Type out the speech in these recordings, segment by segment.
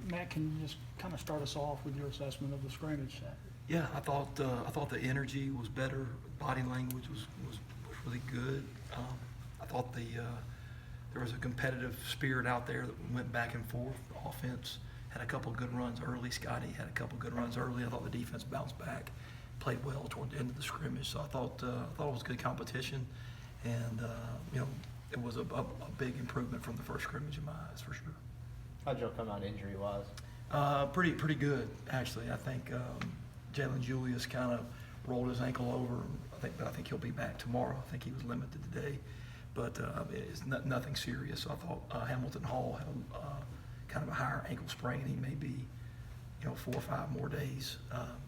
Matt, can you just kind of start us off with your assessment of the scrimmage? Yeah, I thought the energy was better. Body language was really good. I thought there was a competitive spirit out there that went back and forth. The offense had a couple good runs early. Scotty had a couple good runs early. I thought the defense bounced back, played well toward the end of the scrimmage. So I thought it was good competition, and it was a big improvement from the first scrimmage in my eyes for sure. How'd y'all come out injury-wise? Pretty good actually. I think Jalen Julius kind of rolled his ankle over. I think he'll be back tomorrow. I think he was limited today, but it's nothing serious. So I thought Hamilton Hall had kind of a higher ankle sprain. He may be 4 or 5 more days,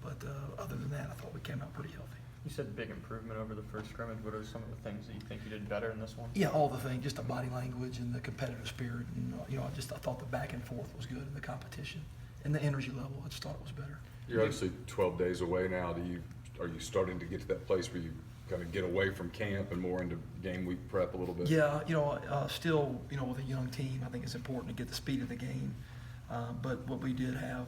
but other than that, I thought we came out pretty healthy. You said big improvement over the first scrimmage. What are some of the things that you think you did better in this one? Yeah, all the things, just the body language and the competitive spirit, and I thought the back and forth was good in the competition, and the energy level. I just thought it was better. You're obviously 12 days away now. Are you starting to get to that place where you kind of get away from camp and more into game week prep a little bit? Yeah, still, with a young team, I think it's important to get the speed of the game. But what we did have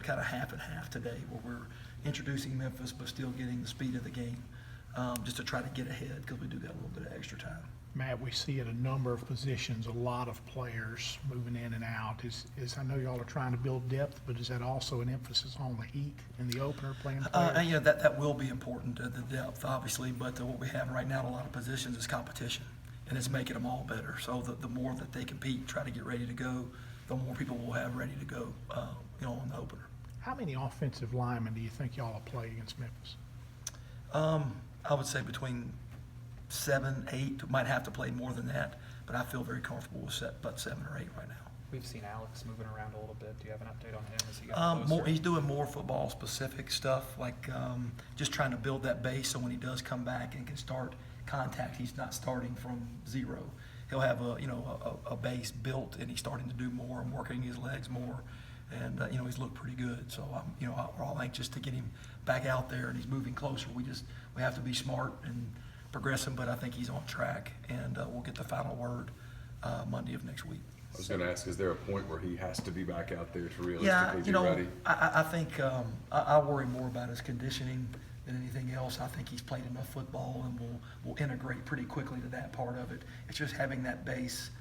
kind of half and half today, where we're introducing Memphis, but still getting the speed of the game, just to try to get ahead because we do got a little bit of extra time. Matt, we see at a number of positions a lot of players moving in and out. Is I know y'all are trying to build depth, but is that also an emphasis on the heat in the opener playing players? That will be important, the depth, obviously, but what we have right now in a lot of positions is competition, and it's making them all better. So the more that they compete, try to get ready to go, the more people will have ready to go, on the opener. How many offensive linemen do you think y'all will play against Memphis? I would say between 7, 8. Might have to play more than that, but I feel very comfortable with about 7 or 8 right now. We've seen Alex moving around a little bit. Do you have an update on him as he got closer? He's doing more football-specific stuff, like just trying to build that base so when he does come back and can start contact, he's not starting from zero. He'll have a base built, and he's starting to do more and working his legs more, and he's looked pretty good. So we're all anxious to get him back out there, and he's moving closer. We have to be smart and progressive, but I think he's on track, and we'll get the final word Monday of next week. I was going to ask, is there a point where he has to be back out there to realistically be ready? I think I worry more about his conditioning than anything else. I think he's played enough football and will integrate pretty quickly to that part of it. It's just having that base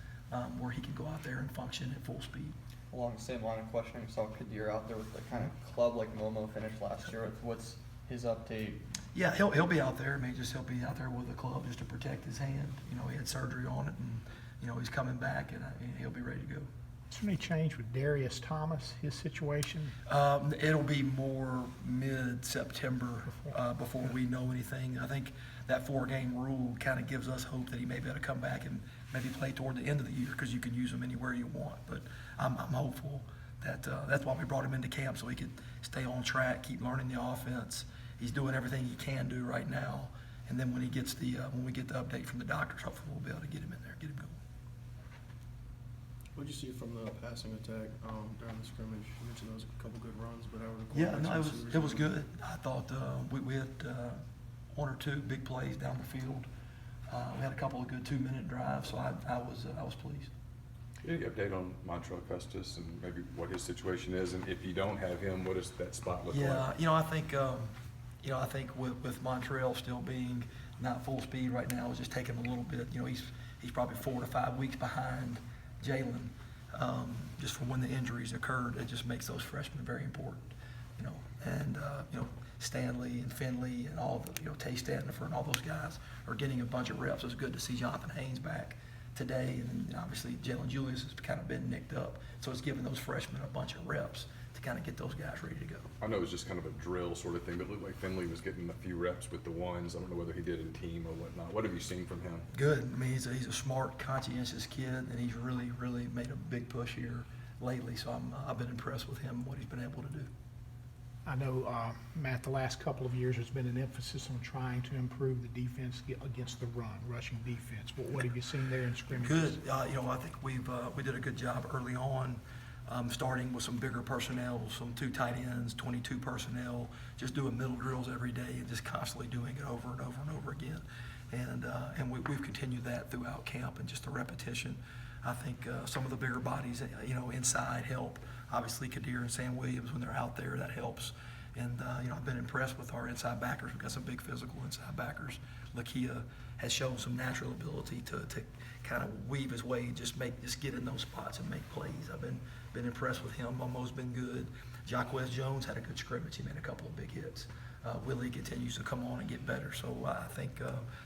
where he can go out there and function at full speed. Along the same line of questioning, saw Kadir out there with the kind of club like Momo finished last year. What's his update? Yeah, he'll be out there. He'll be out there with the club just to protect his hand. He had surgery on it, and he's coming back, and he'll be ready to go. Is there any change with Darius Thomas, his situation? It'll be more mid-September before we know anything. I think that 4-game rule kind of gives us hope that he may be able to come back and maybe play toward the end of the year because you can use him anywhere you want. But I'm hopeful that that's why we brought him into camp, so he could stay on track, keep learning the offense. He's doing everything he can do right now, and then when we get the update from the doctors, hopefully we'll be able to get him in there, get him going. What did you see from the passing attack during the scrimmage? You mentioned there was a couple good runs, but how were the Yeah, quarterbacks no, and receivers it was doing? good. I thought we had 1 or 2 big plays down the field. We had a couple of good 2-minute drives, so I was pleased. Any update on Montrell Custis and maybe what his situation is, and if you don't have him, what does that spot look like? Yeah, I think with Montreal still being not full speed right now, it's just taking a little bit. He's probably 4 to 5 weeks behind Jalen, just from when the injuries occurred. It just makes those freshmen very important, and Stanley and Finley and all the, Tay Standifer and all those guys are getting a bunch of reps. It's good to see Jonathan Haynes back today, and obviously Jalen Julius has kind of been nicked up, so it's giving those freshmen a bunch of reps to kind of get those guys ready to go. I know it was just kind of a drill sort of thing, but it looked like Finley was getting a few reps with the ones. I don't know whether he did in team or whatnot. What have you seen from him? Good. He's a smart, conscientious kid, and he's really, really made a big push here lately. So I've been impressed with him and what he's been able to do. I know, Matt, the last couple of years there's been an emphasis on trying to improve the defense against the run, rushing defense. What have you seen there in scrimmages? Good. I think we did a good job early on, starting with some bigger personnel, some 2 tight ends, 22 personnel, just doing middle drills every day and just constantly doing it over and over and over again. And we've continued that throughout camp and just the repetition. I think some of the bigger bodies, inside help. Obviously, Kadir and Sam Williams, when they're out there, that helps. And, I've been impressed with our inside backers. We've got some big physical inside backers. Lakia has shown some natural ability to kind of weave his way, just get in those spots and make plays. I've been impressed with him. Momo's been good. Jacquez Jones had a good scrimmage. He made a couple of big hits. Willie continues to come on and get better. So I think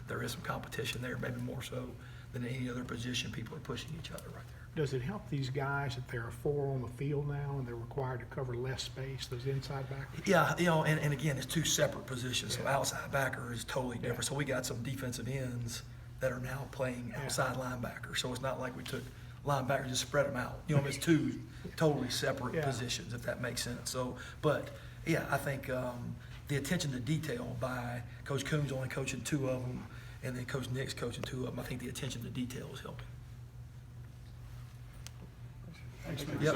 there is some competition there, maybe more so than any other position. People are pushing each other right there. Does it help these guys that there are 4 on the field now and they're required to cover less space, those inside backers? Yeah, and again, it's 2 separate positions. So Yeah. outside backer is totally different. Yeah. So we got some defensive ends that are now playing outside linebacker. So it's not like we took linebacker, just spread them out. It's 2 totally separate Yeah. positions, if that makes sense. So, but yeah, I think the attention to detail by Coach Coombs only coaching 2 of them, and then Coach Nick's coaching 2 of them. I think the attention to detail is helping. Thanks, man. Yep.